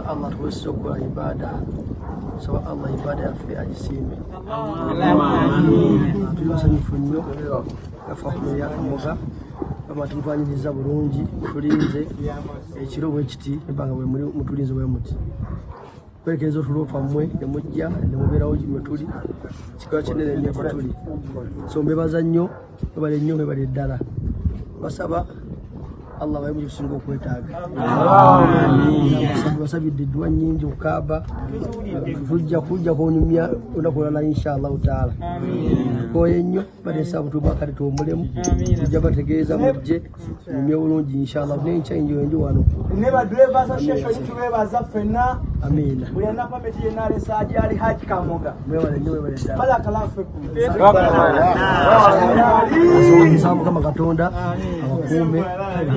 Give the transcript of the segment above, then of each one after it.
Allah tuweze kuwa ibada sawa Allah ibada yafe ajisimbe tulimusanyufu nnyo yafa kumenya kamoga kama tumufanyiriza bulungi tulinze ekiro bwe kiti ebanga bwe muri mutulinze bwe muti kwerekezo tulopa mmwe nemujja nemubeerawo gye tuli kikaba kinene nnyo tuli so mbebaza nnyo bale nnyo bale ddala basaba Allah wa mwenye kusingo kwetaaga. Amen. Wasabidde dua nyingi ukaba. Kuja kunyumya unakolala inshallah taala. Ko yenyo bade sabu tubakari to mulemu. Jaba tegeeza mujje nyumya bulungi inshallah ne change wenjo wano. Ne ba driver za shesho yitube baza fenna. Amen. Buyana pameti yenale saji ali haji kamoga. Mwewa nyo bale taala. Bala kalafu. Sabu kama katonda abakume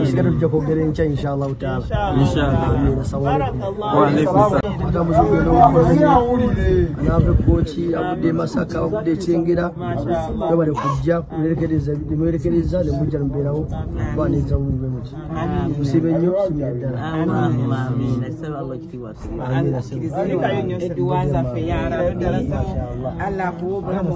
sigara tujja kwogera enkya inshallah taala. Inshallah. Amen. Assalamu alaykum. Wa alaykum assalam. Nave kochi abude Masaka abude Kyengera bale kujja kulekereza ne mujja mberawo baniza wumbe muti. Musibe nnyo simyadala. Amen. Asaba Allah kitiwa. Amen. Eduwaza fe ya Rabbi. Allah kuoba mu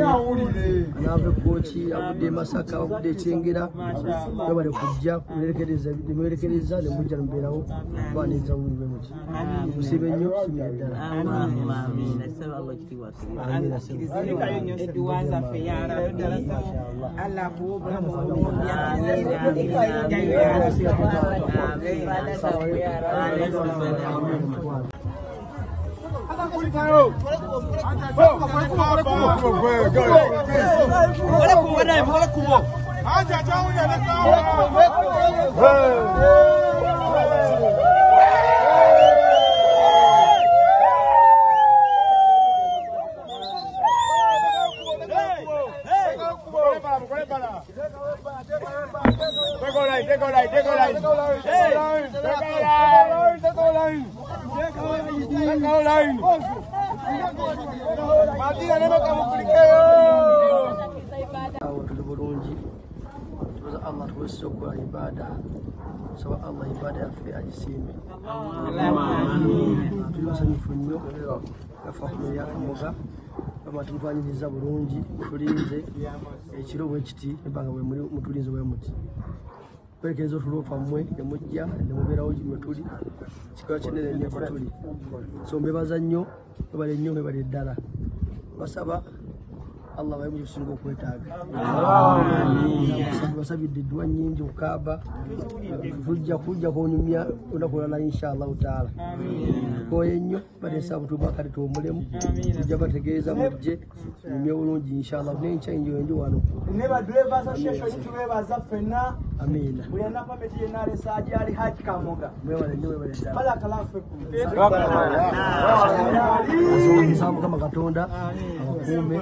anava Kochi abudde Masaka abudde Ekyengera bale kujja nemuwerekereza nemujja nembeerawo kufaaniriza bulungi bwe muti musibe nnyo kusimira ddala edduwa zaffe ya Rabbi Allah akuwe obulamu obulungi tuli bulungi tubaza Allah tuwesise okukola ibada saba Allah ibada yaffe agisiime tuli basanyufu nnyo yafa kumeya Kamoga bama tumutwanyiriza bulungi mutulinze ekiro bwe kiti ebbanga bwe mutulinze bwe muti kwerekereza otulo twammwe nemujja nemubeerawo mwe tuli kikola kinene nnyo kwe tuli so mbebaza nnyo mebale nnyo mebale ddala basaba Allah baye mukisinga okwetaaga basabidde edduwa nnyingi okukaaba kujja kunyumya olunaku olulala inshallahu taala tukoye nnyo baleesa butubakati tuwomulemu tujja bategeeza mujje nyumye bulungi inshallah nenkyanjo wano ne badreva za shesho tubebaza ffenna amiina buli alina pameti yenna alesa agyali Haji Kamoga mwebale nnyo mwebale ddala balakalafe nsaba Mukama Katonda abakuume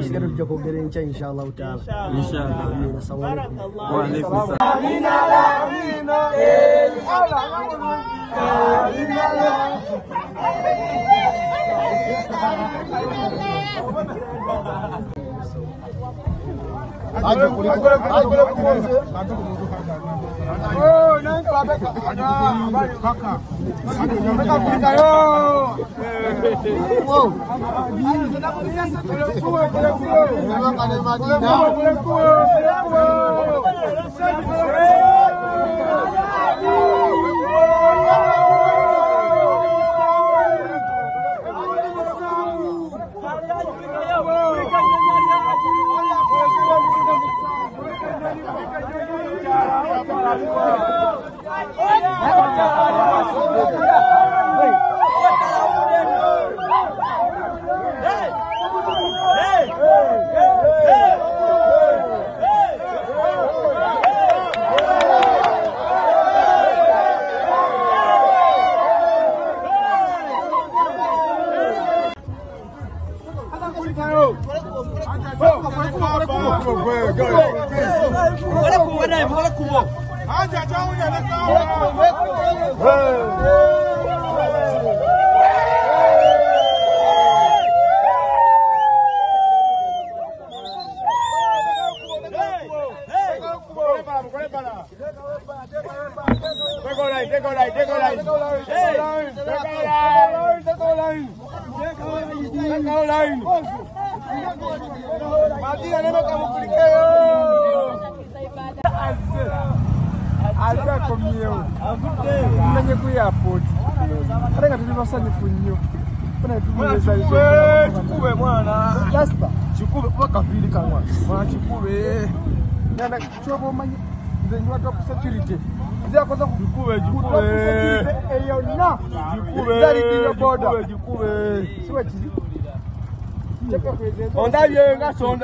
musigale tujja kwogera enkya inshallahu taala amiina. Assalamu alaikum.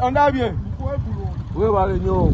Ondabye webale nnyo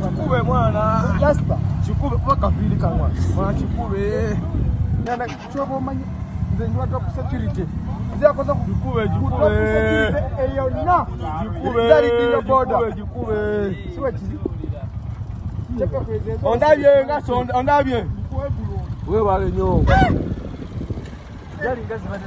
Chikube mwana. Lasta. Chikube kwa kavili kanwa. Mwana chikube. Nana chobo manyi. Nzenyi watu wa security. Zia koza chikube. Eyo na. Chikube. Zari dinyo boda. Chikube. Siwe chizi. Ondabye ngaso ondabye. Wewe wale nyo. Zari ngazi bade.